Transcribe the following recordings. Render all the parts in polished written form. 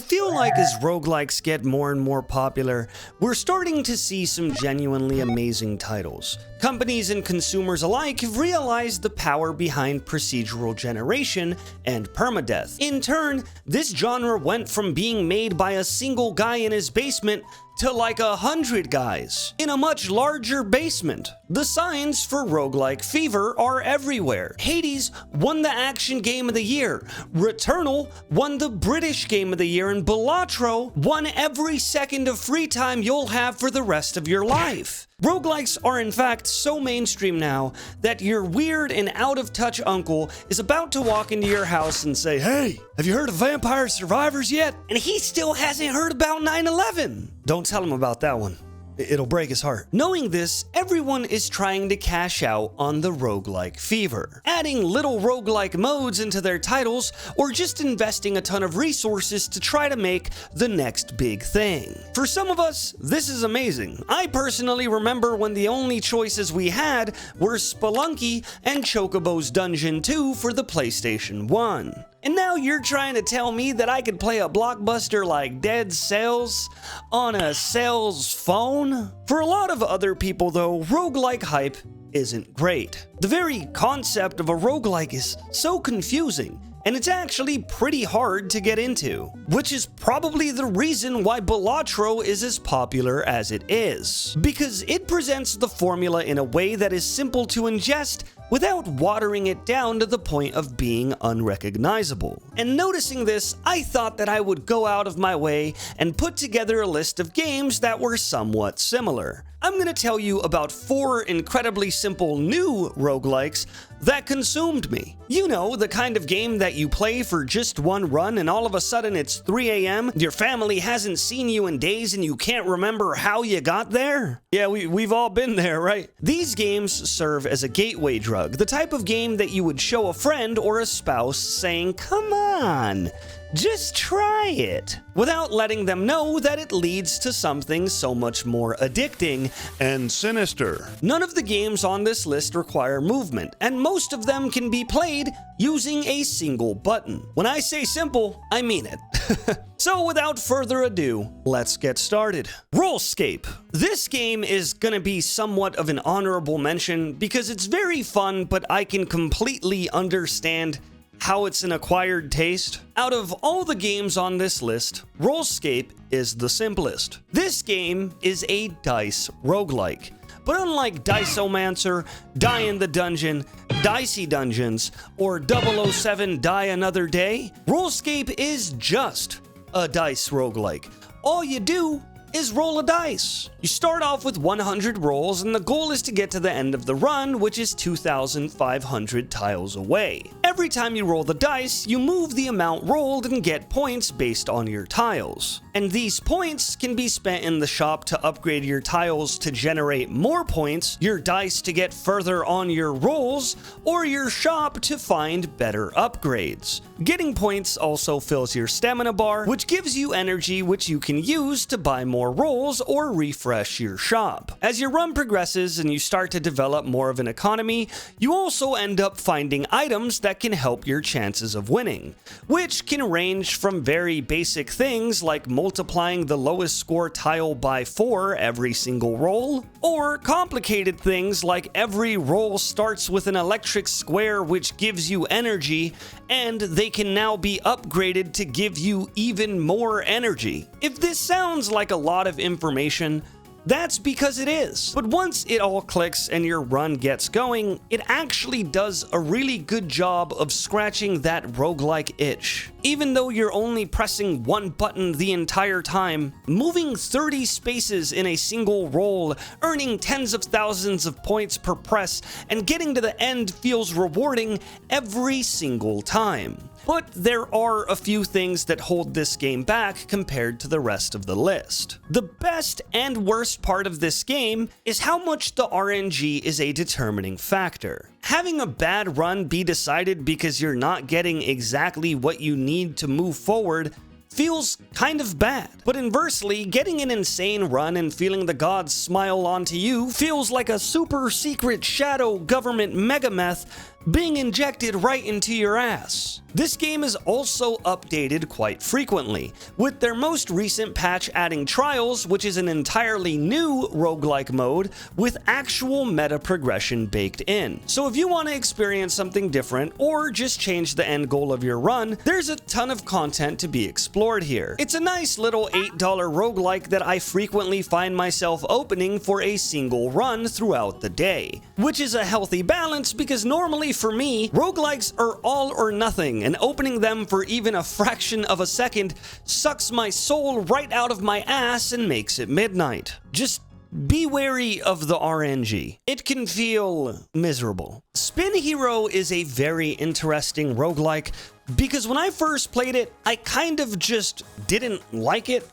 I feel like as roguelikes get more and more popular, we're starting to see some genuinely amazing titles. Companies and consumers alike have realized the power behind procedural generation and permadeath. In turn, this genre went from being made by a single guy in his basement to like 100 guys in a much larger basement. The signs for roguelike fever are everywhere. Hades won the Action Game of the Year, Returnal won the British Game of the Year, and Balatro won every second of free time you'll have for the rest of your life. Roguelikes are in fact so mainstream now that your weird and out-of-touch uncle is about to walk into your house and say, "Hey, have you heard of Vampire Survivors yet?" And he still hasn't heard about 9/11. Don't tell him about that one. It'll break his heart. Knowing this, everyone is trying to cash out on the roguelike fever, adding little roguelike modes into their titles, or just investing a ton of resources to try to make the next big thing. For some of us, this is amazing. I personally remember when the only choices we had were Spelunky and Chocobo's Dungeon 2 for the PlayStation 1. And now you're trying to tell me that I could play a blockbuster like Dead Cells on a Cells phone? For a lot of other people though, roguelike hype isn't great. The very concept of a roguelike is so confusing, and it's actually pretty hard to get into, which is probably the reason why Balatro is as popular as it is, because it presents the formula in a way that is simple to ingest without watering it down to the point of being unrecognizable. And noticing this, I thought that I would go out of my way and put together a list of games that were somewhat similar. I'm gonna tell you about 4 incredibly simple new roguelikes that consumed me. You know, the kind of game that you play for just one run and all of a sudden it's 3 a.m., your family hasn't seen you in days and you can't remember how you got there? Yeah, we've all been there, right? These games serve as a gateway drug, the type of game that you would show a friend or a spouse saying, "Come on, just try it," without letting them know that it leads to something so much more addicting and sinister. None of the games on this list require movement, and most of them can be played using a single button. When I say simple, I mean it. So without further ado, let's get started. Rulescape. This game is gonna be somewhat of an honorable mention because it's very fun, but I can completely understand how it's an acquired taste. Out of all the games on this list, Rulescape is the simplest. This game is a dice roguelike. But unlike Diceomancer, Die in the Dungeon, Dicey Dungeons, or 007 Die Another Day, Rulescape is just a dice roguelike. All you do is roll a dice. You start off with 100 rolls, and the goal is to get to the end of the run, which is 2,500 tiles away. Every time you roll the dice, you move the amount rolled and get points based on your tiles. And these points can be spent in the shop to upgrade your tiles to generate more points, your dice to get further on your rolls, or your shop to find better upgrades. Getting points also fills your stamina bar, which gives you energy which you can use to buy more rolls or refresh your shop. As your run progresses and you start to develop more of an economy, you also end up finding items that can help your chances of winning, which can range from very basic things like multiplying the lowest score tile by 4 every single roll, or complicated things like every roll starts with an electric square which gives you energy, and they can now be upgraded to give you even more energy. If this sounds like a lot of information, that's because it is. But once it all clicks and your run gets going, it actually does a really good job of scratching that roguelike itch. Even though you're only pressing one button the entire time, moving 30 spaces in a single roll, earning tens of thousands of points per press, and getting to the end feels rewarding every single time. But there are a few things that hold this game back compared to the rest of the list. The best and worst part of this game is how much the RNG is a determining factor. Having a bad run be decided because you're not getting exactly what you need to move forward feels kind of bad. But inversely, getting an insane run and feeling the gods smile onto you feels like a super secret shadow government megameth being injected right into your ass. This game is also updated quite frequently, with their most recent patch adding Trials, which is an entirely new roguelike mode with actual meta progression baked in. So if you want to experience something different or just change the end goal of your run, there's a ton of content to be explored here. It's a nice little $8 roguelike that I frequently find myself opening for a single run throughout the day, which is a healthy balance because normally for me, roguelikes are all or nothing, and opening them for even a fraction of a second sucks my soul right out of my ass and makes it midnight. Just be wary of the RNG. It can feel miserable. Spin Hero is a very interesting roguelike because when I first played it, I kind of just didn't like it.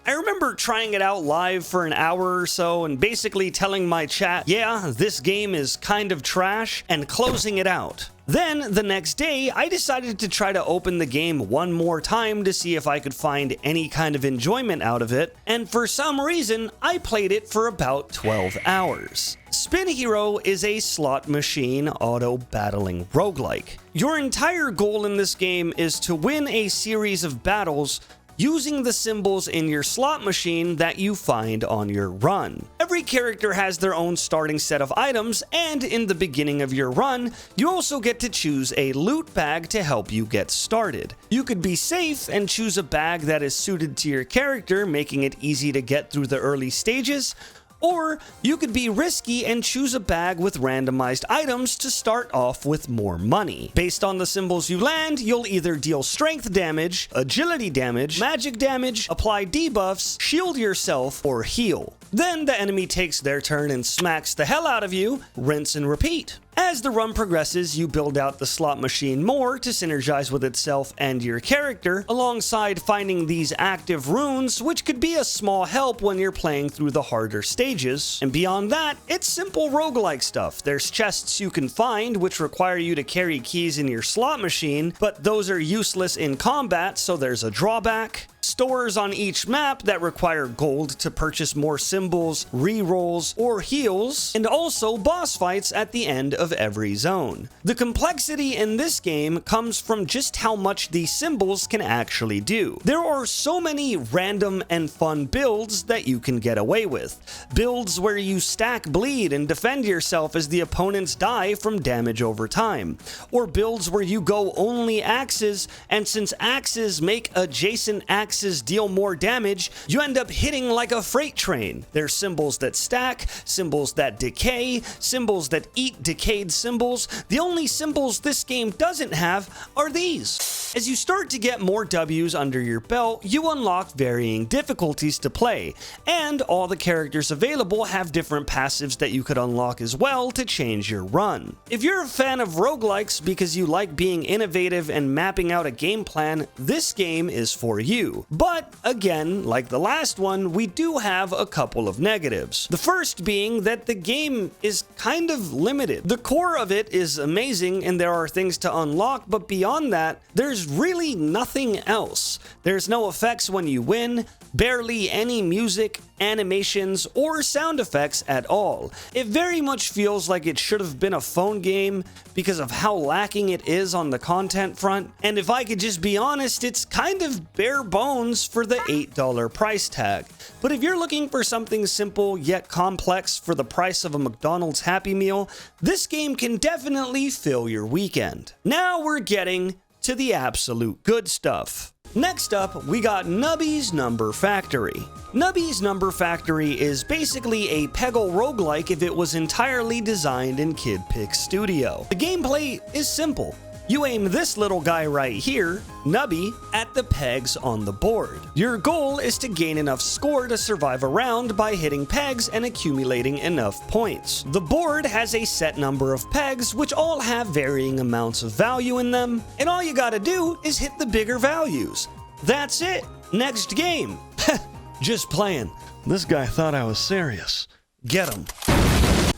I remember trying it out live for an hour or so and basically telling my chat, yeah, this game is kind of trash, and closing it out. Then, the next day, I decided to try to open the game one more time to see if I could find any kind of enjoyment out of it, and for some reason, I played it for about 12 hours. Spin Hero is a slot machine auto-battling roguelike. Your entire goal in this game is to win a series of battles using the symbols in your slot machine that you find on your run. Every character has their own starting set of items, and in the beginning of your run, you also get to choose a loot bag to help you get started. You could be safe and choose a bag that is suited to your character, making it easy to get through the early stages, or you could be risky and choose a bag with randomized items to start off with more money. Based on the symbols you land, you'll either deal strength damage, agility damage, magic damage, apply debuffs, shield yourself, or heal. Then the enemy takes their turn and smacks the hell out of you, rinse and repeat. As the run progresses, you build out the slot machine more to synergize with itself and your character, alongside finding these active runes, which could be a small help when you're playing through the harder stages. And beyond that, it's simple roguelike stuff. There's chests you can find, which require you to carry keys in your slot machine, but those are useless in combat, so there's a drawback. Stores on each map that require gold to purchase more symbols, rerolls, or heals, and also boss fights at the end of every zone. The complexity in this game comes from just how much these symbols can actually do. There are so many random and fun builds that you can get away with. Builds where you stack bleed and defend yourself as the opponents die from damage over time. Or builds where you go only axes, and since axes make adjacent axes deal more damage, you end up hitting like a freight train. There's symbols that stack, symbols that decay, symbols that eat decayed symbols. The only symbols this game doesn't have are these. As you start to get more W's under your belt, you unlock varying difficulties to play, and all the characters available have different passives that you could unlock as well to change your run. If you're a fan of roguelikes because you like being innovative and mapping out a game plan, this game is for you. But again, like the last one, we do have a couple of negatives. The first being that the game is kind of limited. The core of it is amazing and there are things to unlock, but beyond that, there's really nothing else. There's no effects when you win, barely any music, animations, or sound effects at all. It very much feels like it should have been a phone game because of how lacking it is on the content front, and if I could just be honest, it's kind of bare bones for the $8 price tag. But if you're looking for something simple yet complex for the price of a McDonald's Happy Meal, this game can definitely fill your weekend. Now we're getting to the absolute good stuff. Next up, we got Nubs Number Factory. Nubs Number Factory is basically a Peggle roguelike if it was entirely designed in Kid Pix Studio. The gameplay is simple. You aim this little guy right here, Nubby, at the pegs on the board. Your goal is to gain enough score to survive a round by hitting pegs and accumulating enough points. The board has a set number of pegs, which all have varying amounts of value in them, and all you gotta do is hit the bigger values. That's it. Next game. Just playing. This guy thought I was serious. Get him.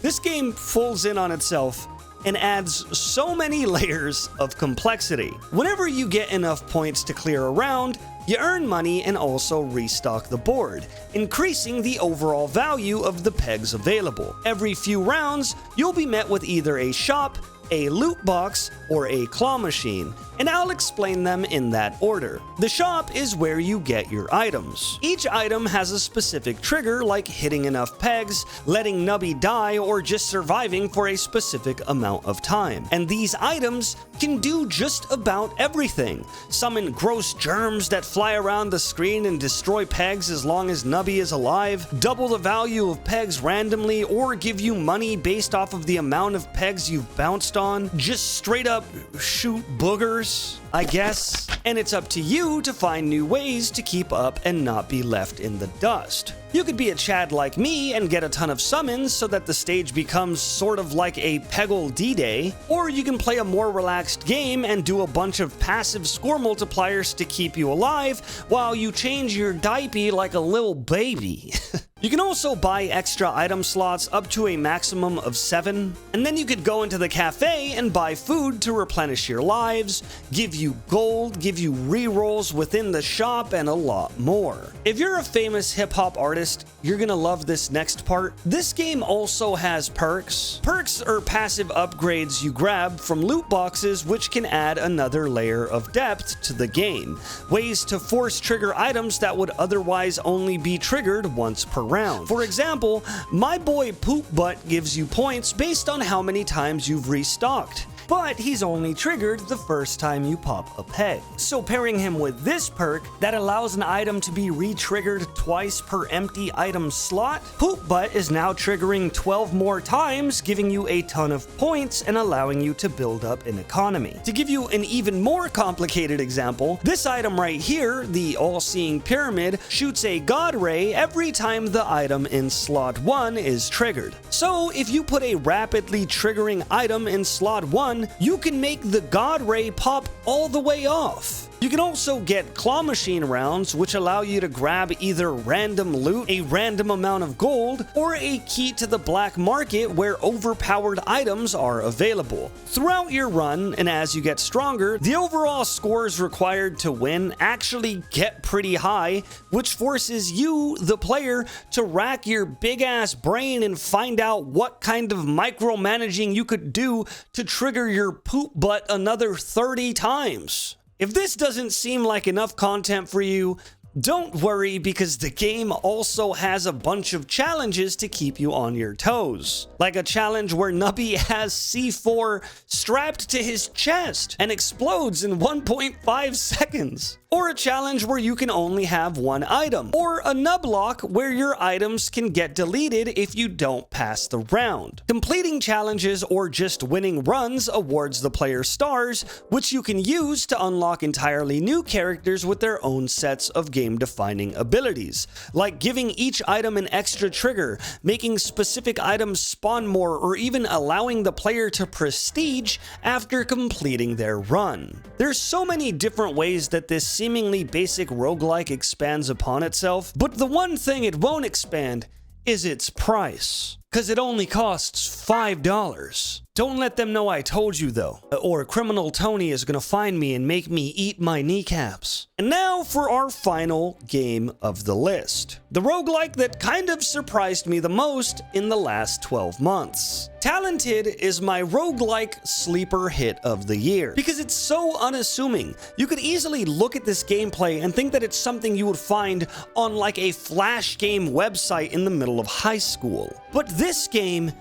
This game folds in on itself and adds so many layers of complexity. Whenever you get enough points to clear a round, you earn money and also restock the board, increasing the overall value of the pegs available. Every few rounds, you'll be met with either a shop, a loot box, or a claw machine, and I'll explain them in that order. The shop is where you get your items. Each item has a specific trigger, like hitting enough pegs, letting Nubby die, or just surviving for a specific amount of time. And these items can do just about everything. Summon gross germs that fly around the screen and destroy pegs as long as Nubby is alive, double the value of pegs randomly, or give you money based off of the amount of pegs you've bounced on, just straight up shoot boogers, I guess. And it's up to you to find new ways to keep up and not be left in the dust. You could be a Chad like me and get a ton of summons so that the stage becomes sort of like a Peggle D-Day, or you can play a more relaxed game and do a bunch of passive score multipliers to keep you alive while you change your diaper like a little baby. You can also buy extra item slots up to a maximum of 7, and then you could go into the cafe and buy food to replenish your lives, give you gold, give you rerolls within the shop, and a lot more. If you're a famous hip-hop artist, you're gonna love this next part. This game also has perks. Perks are passive upgrades you grab from loot boxes, which can add another layer of depth to the game. Ways to force trigger items that would otherwise only be triggered once per round. For example, my boy Poop Butt gives you points based on how many times you've restocked, but he's only triggered the first time you pop a peg. So pairing him with this perk that allows an item to be re-triggered twice per empty item slot, Poop Butt is now triggering 12 more times, giving you a ton of points and allowing you to build up an economy. To give you an even more complicated example, this item right here, the all-seeing pyramid, shoots a God Ray every time the item in slot 1 is triggered. So if you put a rapidly triggering item in slot 1, you can make the God Ray pop all the way off. You can also get claw machine rounds, which allow you to grab either random loot, a random amount of gold, or a key to the black market where overpowered items are available. Throughout your run, and as you get stronger, the overall scores required to win actually get pretty high, which forces you, the player, to rack your big-ass brain and find out what kind of micromanaging you could do to trigger your poop butt another 30 times. If this doesn't seem like enough content for you, don't worry, because the game also has a bunch of challenges to keep you on your toes. Like a challenge where Nubby has C4 strapped to his chest and explodes in 1.5 seconds. Or a challenge where you can only have one item. Or a nub lock where your items can get deleted if you don't pass the round. Completing challenges or just winning runs awards the player stars, which you can use to unlock entirely new characters with their own sets of game-defining abilities, like giving each item an extra trigger, making specific items spawn more, or even allowing the player to prestige after completing their run. There's so many different ways that this seemingly basic roguelike expands upon itself, but the one thing it won't expand is its price, because it only costs $5. Don't let them know I told you though, or Criminal Tony is gonna find me and make me eat my kneecaps. And now for our final game of the list. The roguelike that kind of surprised me the most in the last 12 months. Talented is my roguelike sleeper hit of the year, because it's so unassuming. You could easily look at this gameplay and think that it's something you would find on like a Flash game website in the middle of high school. But this game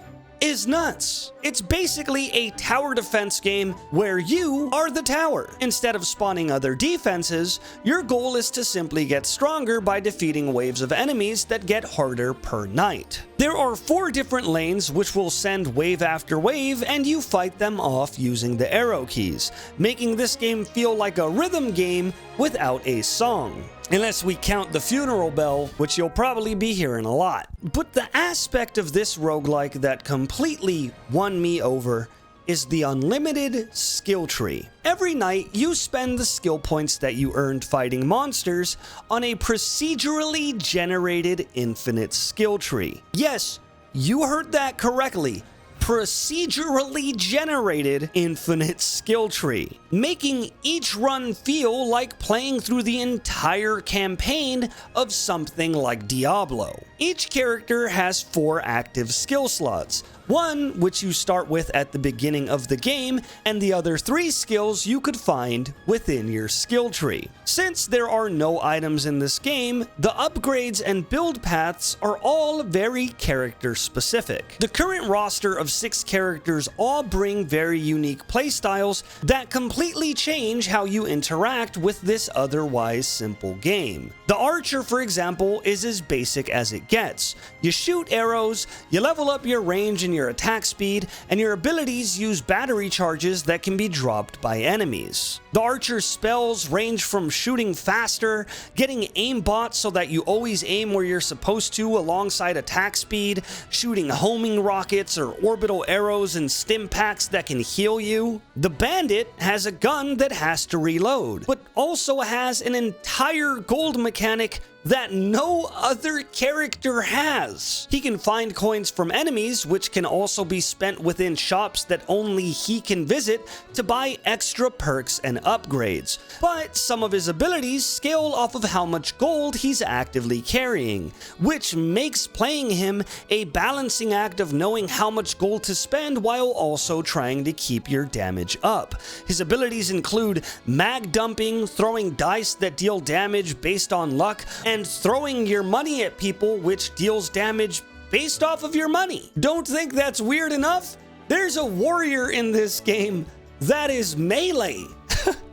is nuts. It's basically a tower defense game where you are the tower. Instead of spawning other defenses, your goal is to simply get stronger by defeating waves of enemies that get harder per night. There are 4 different lanes which will send wave after wave, and you fight them off using the arrow keys, making this game feel like a rhythm game without a song. Unless we count the funeral bell, which you'll probably be hearing a lot. But the aspect of this roguelike that completely won me over is the unlimited skill tree. Every night, you spend the skill points that you earned fighting monsters on a procedurally generated infinite skill tree. Yes, you heard that correctly. Procedurally generated infinite skill tree, making each run feel like playing through the entire campaign of something like Diablo. Each character has 4 active skill slots, one which you start with at the beginning of the game, and the other 3 skills you could find within your skill tree. Since there are no items in this game, the upgrades and build paths are all very character specific. The current roster of 6 characters all bring very unique playstyles that completely change how you interact with this otherwise simple game. The archer, for example, is as basic as it gets. You shoot arrows, you level up your range and your attack speed, and your abilities use battery charges that can be dropped by enemies. The archer's spells range from shooting faster, getting aimbot so that you always aim where you're supposed to alongside attack speed, shooting homing rockets or orbital arrows and stim packs that can heal you. The bandit has a gun that has to reload, but also has an entire gold mechanic that no other character has. He can find coins from enemies, which can also be spent within shops that only he can visit to buy extra perks and upgrades. But some of his abilities scale off of how much gold he's actively carrying, which makes playing him a balancing act of knowing how much gold to spend while also trying to keep your damage up. His abilities include mag dumping, throwing dice that deal damage based on luck, and throwing your money at people, which deals damage based off of your money. Don't think that's weird enough? There's a warrior in this game that is melee.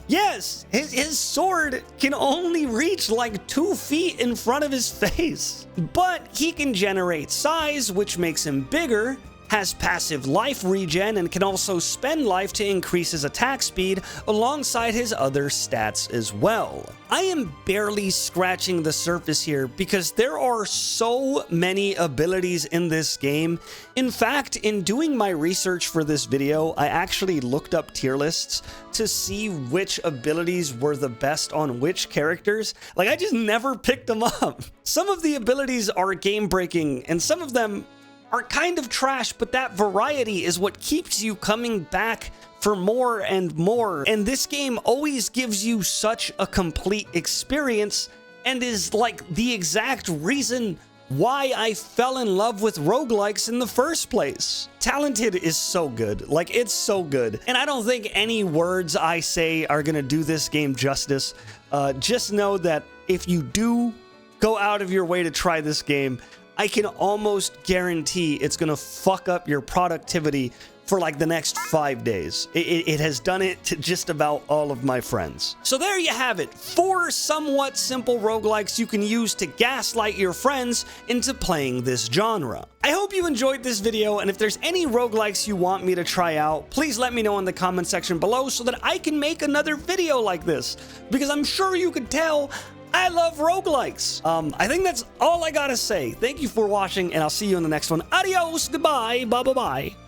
Yes, his sword can only reach like 2 feet in front of his face, but he can generate size, which makes him bigger, has passive life regen, and can also spend life to increase his attack speed alongside his other stats as well. I am barely scratching the surface here because there are so many abilities in this game. In fact, in doing my research for this video, I actually looked up tier lists to see which abilities were the best on which characters. Like, I just never picked them up. Some of the abilities are game-breaking, and some of them are kind of trash, but that variety is what keeps you coming back for more and more. And this game always gives you such a complete experience and is like the exact reason why I fell in love with roguelikes in the first place. Talented is so good. Like, it's so good. And I don't think any words I say are gonna do this game justice. Just know that if you do go out of your way to try this game, I can almost guarantee it's gonna fuck up your productivity for like the next 5 days. It has done it to just about all of my friends. So there you have it, 4 somewhat simple roguelikes you can use to gaslight your friends into playing this genre. I hope you enjoyed this video, and if there's any roguelikes you want me to try out, please let me know in the comment section below so that I can make another video like this, because I'm sure you could tell I love roguelikes. I think that's all I gotta say. Thank you for watching, and I'll see you in the next one. Adios, goodbye, bye-bye-bye.